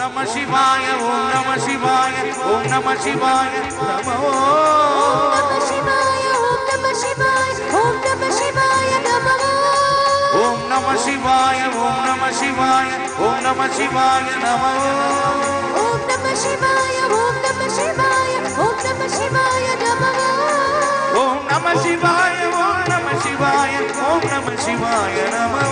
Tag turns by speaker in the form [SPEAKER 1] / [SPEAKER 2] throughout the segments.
[SPEAKER 1] नमः शिवाय ओम नमः शिवाय ओम नमः शिवाय नमो ओम नमः शिवाय ओम नमः शिवाय ओम नमः शिवाय नमो ओम नमः शिवाय ओम नमः शिवाय ओम नमः शिवाय नमो ओम नमः शिवाय ओम नमः शिवाय ओम नमः शिवाय नमो ओम नमः शिवाय ओम नमः शिवाय ओम नमः शिवाय नमो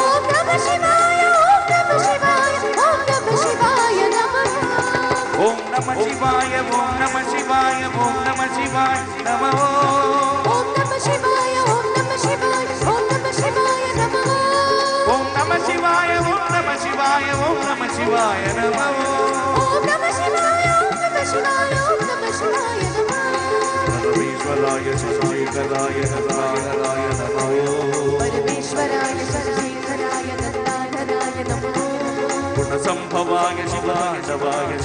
[SPEAKER 1] ओम नमः शिवाय ओम नमः शिवाय ओम नमः शिवाय नमो ओम नमः शिवाय ओम नमः शिवाय ओम नमः शिवाय नमो ओम नमः शिवाय ओम नमः शिवाय ओम नमः शिवाय नमो ओम नमः शिवाय ओम नमः शिवाय ओम नमः शिवाय नमो ओम नमः शिवाय ओम नमः शिवाय ओम नमः शिवाय नमो परमेश्वराय शशिधराय दत्ताधराय नमो परमेश्वराय शशिधराय दत्ताधराय नमो गुणसंभवाय शिवाय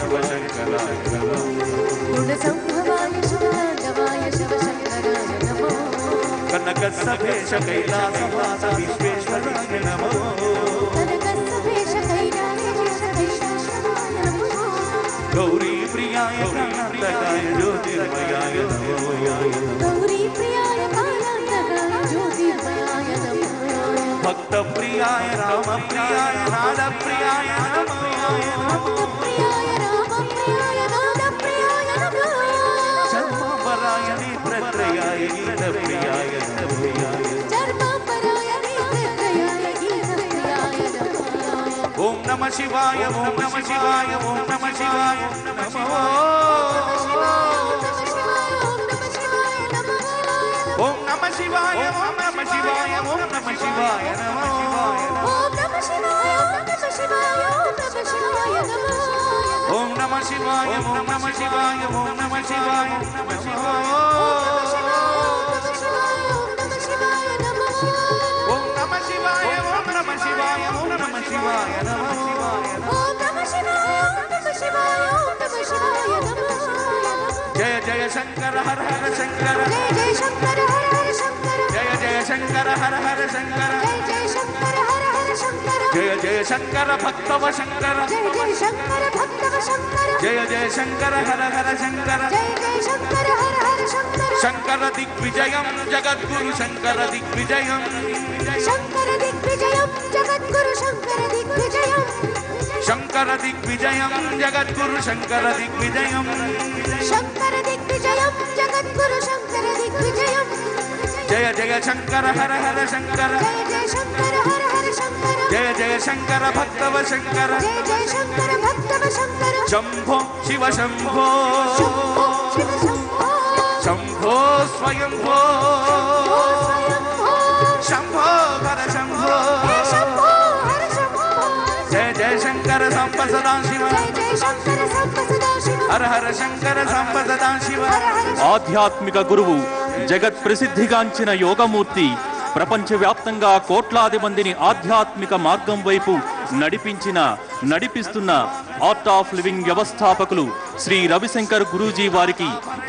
[SPEAKER 1] शिवशंकराय नमो गुणसंभवाय शिवाय शिवशंकराय नमो कनकसभेश कैलासवास विश्वेश्वराय नमो कनकसभेश कैलासवास विश्वेश्वराय नमो गौरी प्रियाय कांतकाय ज्योतिर्मयाय नमो गौरी प्रियाय कांतकाय ज्योतिर्मयाय नमो भक्त प्रियाय राम प्रियाय नाद प्रियाय नमो भक्त प्रियाय राम प्रियाय नाद प्रियाय नमो चर्मांबराय नेत्रत्रयाय गीत प्रियाय नमो चर्मांबराय नेत्रत्रयाय गीत प्रियाय नमो ओम नमः शिवाय ओम नमः शिवाय ओम नमः शिवाय नमो ओम नमः शिवाय ओम नमः शिवाय ओम नमः शिवाय नमो ओम नमः शिवाय ओम नमः शिवाय ओम नमः शिवाय नमो ओम नमः शिवाय ओम नमः शिवाय ओम नमः शिवाय नमो ओम नमः शिवाय ओम नमः शिवाय ओम नमः शिवाय नमो ओम नमः शिवाय ओम नमः शिवाय ओम नमः शिवाय नमो जय जय शंकर हर हर शंकर जय जय शंकर हर हर शंकर जय जय शंकर हर हर शंकर जय जय शंकर हर हर शंकर जय जय शंकर भक्तव शंकर जय जय शंकर भक्तव शंकर जय जय शंकर हर हर शंकर जय जय शंकर हर हर शंकर शंकर दिग्विजयं जगद्गुरु शंकर दिग्विजयं शंकर दिग्विजयं जगद्गुरु शंकर दिग्विजयं शंकर दिग्विजयं जगद्गुरु शंकर दिग्विजयं शंकर दिग्विजयं जगद्गुरु शंकर दिग्विजयं जय जय शंकर हर हर शंकर जय जय शंकर हर हर शंकर जय जय शंकर भक्तव शंकर जय जय शंकर भक्तव शंकर शंभो शिव शंभो शिव शंभो शंभो स्वयंभो शंभो हर शंभो शंभो हर शंभो जय जय शंकर सांब सदा शिव जय जय शंकर सांब सदा शिव हर हर शंकर सांब सदा शिव
[SPEAKER 2] ఆధ్యాత్మిక గురువు జగత్ ప్రసిద్ధిగాంచిన యోగమూర్తి ప్రపంచవ్యాప్తంగా కోట్లాది మందిని ఆధ్యాత్మిక మార్గం వైపు నడిపిస్తున్న ఆర్ట్ ఆఫ్ లివింగ్ వ్యవస్థాపకులు శ్రీ రవిశంకర్ గురూజీ వారికి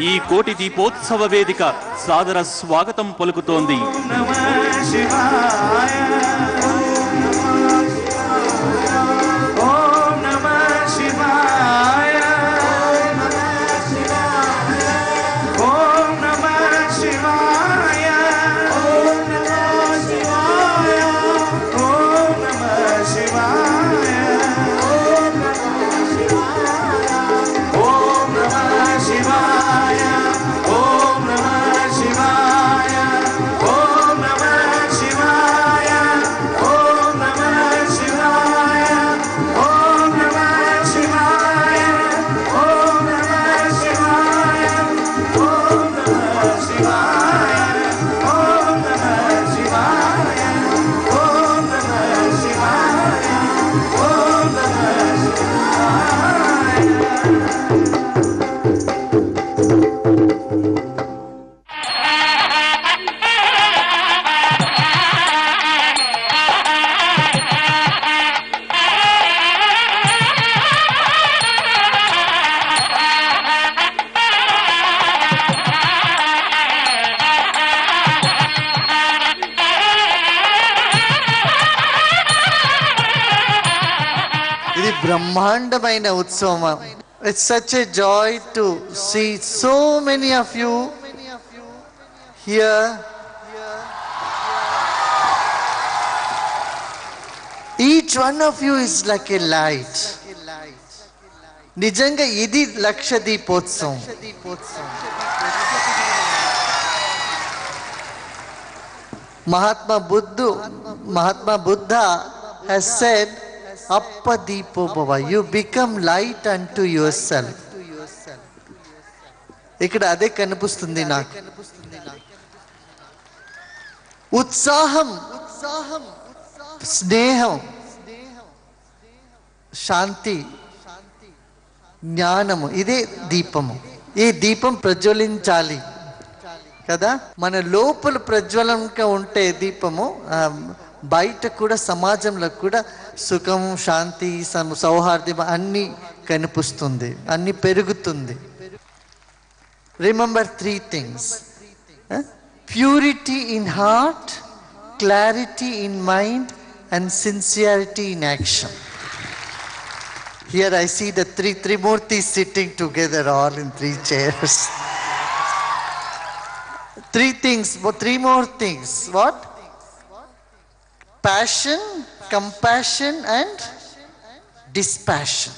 [SPEAKER 2] ఈ కోటి దీపోత్సవ వేదిక సాదర స్వాగతం పలుకుతోంది.
[SPEAKER 3] బ్రహ్మాండమైన ఉత్సవం. It's such a joy to see so many of you here. Each one of you is like a light. నిజంగా ఇది లక్ష దీపోత్సవం. Mahatma Buddha has said, Appa Deepo Bhava, you become light unto yourself. ఇక్కడ అదే కనిపిస్తుంది నాకు. ఉత్సాహం, స్నేహం, శాంతి, జ్ఞానము, ఇదే దీపము. ఈ దీపం ప్రజ్వలించాలి కదా. మన లోపల ప్రజ్వలంగా ఉంటే దీపము బయట కూడా సమాజంలో కూడా సుఖం, శాంతి, సౌహార్ద్యం అన్నీ కనిపిస్తుంది, అన్నీ పెరుగుతుంది. Remember 3 things: purity in heart, clarity in mind, and sincerity in action. Here I see the three Trimurtis sitting together, all in 3 chairs. 3 things, 3 more things. What? Passion, compassion, and dispassion.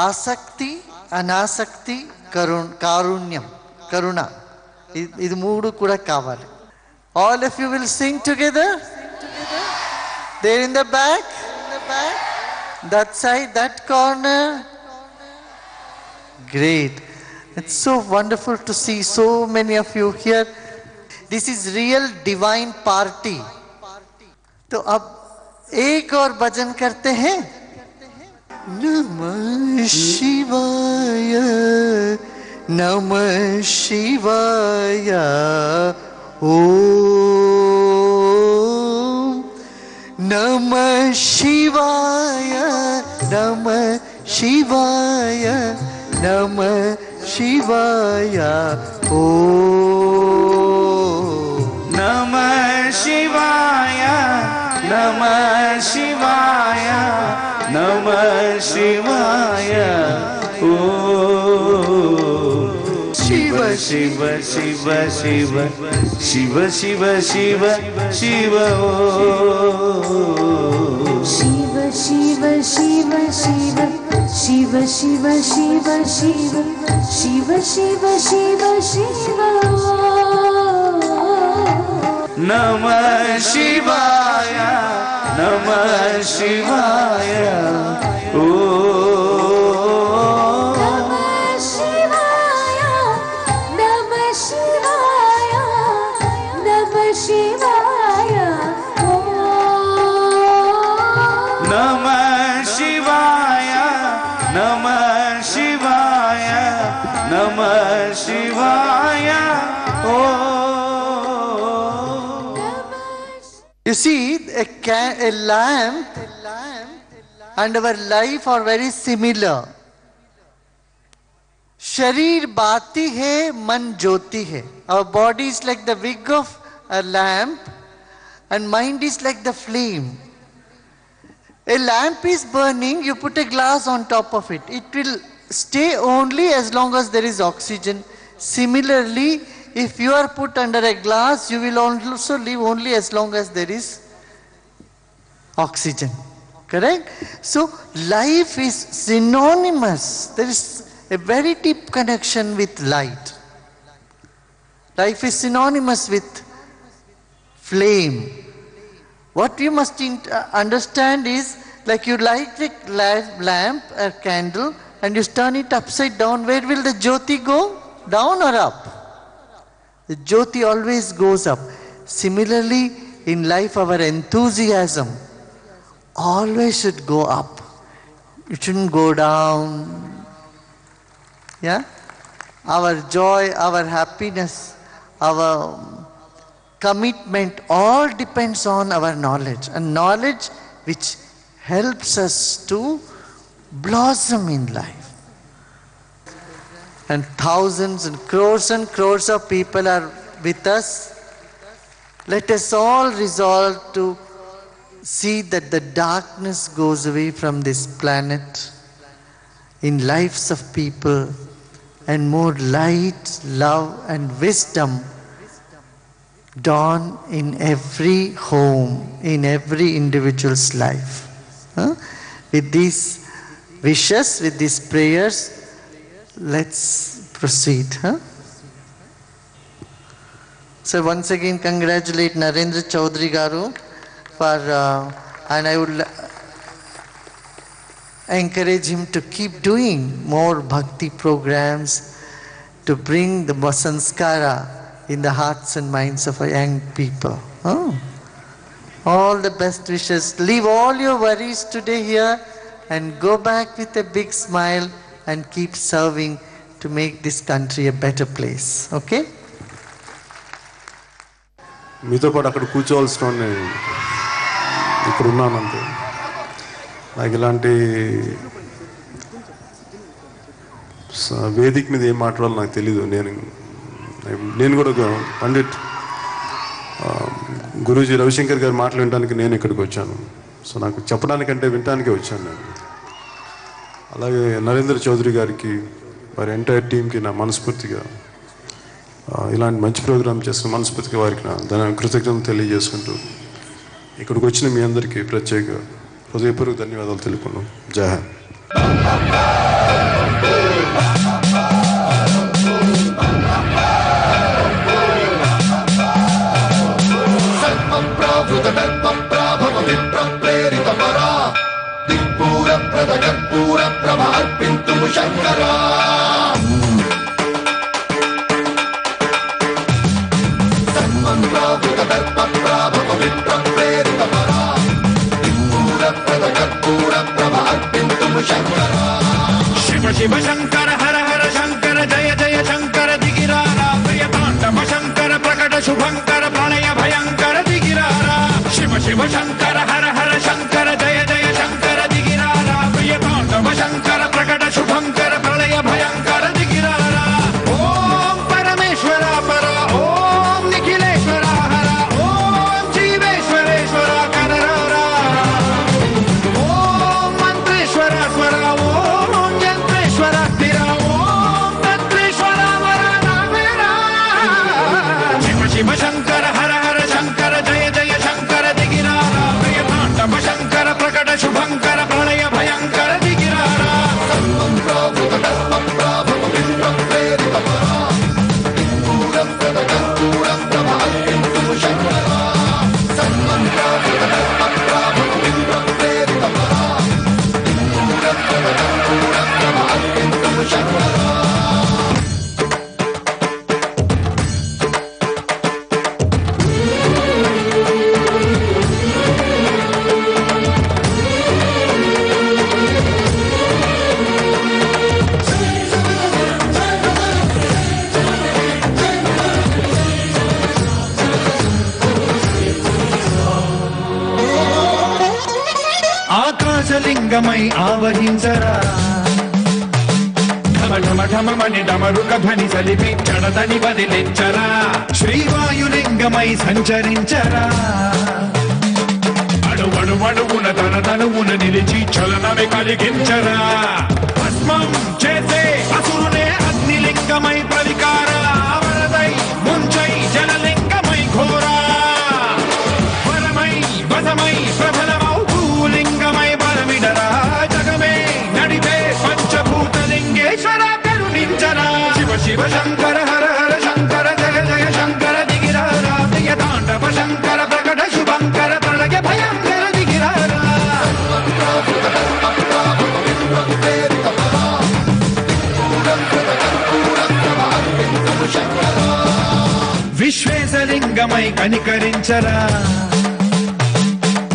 [SPEAKER 3] Asakti, anasakti, karunyam, karuna. ఇది 3 కూడా కావాలి. All of you will sing together. There in the back, that side, that corner. Great. It's so wonderful to see so many of you here. This is real divine party. तो अब एक और भजन करते हैं. नमः शिवाय, नमः शिवाय, ओम नमः शिवाय, नमः शिवाय, नमः शिवाय, ओम
[SPEAKER 1] नमः शिवाय, नमः शिवाय, नमः शिवाय, ओम शिव शिव शिव शिव शिव शिव शिव शिव, ओम
[SPEAKER 4] शिव शिव शिव शिव शिव शिव शिव शिव शिव शिव शिव शिव,
[SPEAKER 1] नमः शिवाय, नमः शिवाय, ओम
[SPEAKER 4] नमः शिवाय, नमः शिवाय, नमः शिवाय, ओम
[SPEAKER 1] नमः शिवाय, नमः शिवाय, नमः शिवाय, ओम.
[SPEAKER 3] You see, a lamp and our life are very similar. शरीर बाती है, मन ज्योति है. Our body is like the wick of a lamp and mind is like the flame. A lamp is burning, you put a glass on top of it. It will stay only as long as there is oxygen. Similarly, if you are put under a glass, you will also live only as long as there is oxygen. Correct? So, life is synonymous. There is a very deep connection with light. Life is synonymous with flame. What you must understand is, like you light a lamp, a candle, and you turn it upside down, where will the jyoti go? Down or up? The jyoti always goes up. Similarly, in life, our enthusiasm always should go up. It shouldn't go down. Yeah? Our joy, our happiness, our commitment all depends on our knowledge, and knowledge which helps us to blossom in life. And thousands and crores of people are with us. Let us all resolve to see that the darkness goes away from this planet in lives of people, and more light, love and wisdom dawn in every home, in every individual's life. With these wishes, with these prayers, let's proceed. So once again congratulate Narendra Chaudhary Garu for, and I would encourage him to keep doing more bhakti programs to bring the sanskara in the hearts and minds of our young people. All the best wishes. Leave all your worries today here and go back with a big smile and keep serving to make this country a better place. Okay?
[SPEAKER 5] మీతో పాటు అక్కడ కూర్చోవలసిన ఇప్పుడు ఉన్నానంతే. నాకు ఇలాంటి వేదిక మీద ఏం మాట్లాడాలో నాకు తెలీదు. నేను కూడా పండిట్ గురూజీ రవిశంకర్ గారు మాటలు వినడానికి నేను ఇక్కడికి వచ్చాను. సో నాకు చెప్పడానికంటే వినటానికే వచ్చాను నేను. అలాగే నరేంద్ర చౌదరి గారికి వారి ఎంటైర్ టీంకి నా మనస్ఫూర్తిగా ఇలాంటి మంచి ప్రోగ్రాం చేసిన మనస్ఫూర్తిగా వారికి నా కృతజ్ఞతలు తెలియజేసుకుంటూ ఇక్కడికి వచ్చిన మీ అందరికీ ప్రత్యేక హృదయపూర్వక ధన్యవాదాలు తెలుపుకున్నాం. జై హింద్.
[SPEAKER 1] శివ శివ శంకర హర హర శంకర జయ జయ శంకర దిగిరారా ప్రియతాండవ శంకర ప్రకట శుభంకర ప్రణయ భయంకర దిగిరారా శివ శివ శంకర హర హర శంకర జయ జయ శంకర దిగిరారా ప్రియతాండవ శంకర ప్రకట శుభంకర ప్రళయ భయంకర దిగిరారా. ఓం పరమేశ్వర పర ఓం నిఖిలేశ్వర హర ఓం జీవేశ్వరేశ్వర కరరారా ఓం మంత్రేశ్వర స్వర ఓం యంత్రేశ్వర స్థిర ఓం తంత్రేశ్వర వర నామేరా. శివ శివ శంకర హర హర శంకర జయ జయ శంకర దిగిరారా ప్రియతాండవ శంకర ప్రకట శుభంకర ప్రళయ భయంకర దిగిరారా. ఆకాశలింగమై ఆవహించరా ఢమ ఢమ ఢమమని డమరుక ధ్వని సలిపి చడదని వదిలించరా శ్రీవాయులింగమై సంచరించరా అణువణువున తన తనువున నిలిచి చలనమే కలిగించరా భస్మం చేసే అసురునే అగ్నిలింగమై ప్రవికార వరదై ముంచై జలలింగమై ఘోరా వరమై వసమై ప్రబలమౌ భూలింగమై బలమిడరా జగమే నడిపే పంచభూతలింగేశ్వర కరుణించరా. శివ శివ శంకర హర హర శంకర జయ జయ శంకర దిగిరారా ప్రియతాండవ శంకర ప్రకట శుభంకర ప్రళయ భయంకర దిగిరారా. విశ్వేశలింగమై కనికరించరా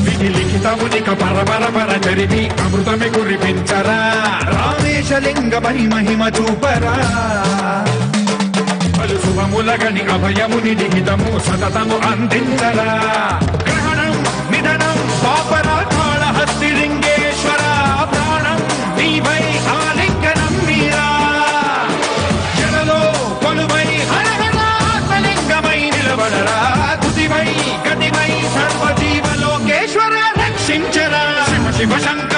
[SPEAKER 1] విధి లిఖితమునిక పరపర పర జరిపి అమృతమి కురిపించరా రామేశలింగమై మహిమ చూపరా పలు శుభములగని అభయముని లిఖితము సతతము అందించరా గ్రహణం నిధనం పాపరాకాళ హస్తిలింగేశ్వర ప్రాణం నీవై ఆలింగనం మీరా జలలో కొలువై హర హర ఆత్మలింగమై నిలబడరా తుదివై గతివై సర్వజీవలోకేశ్వర శివ శంకర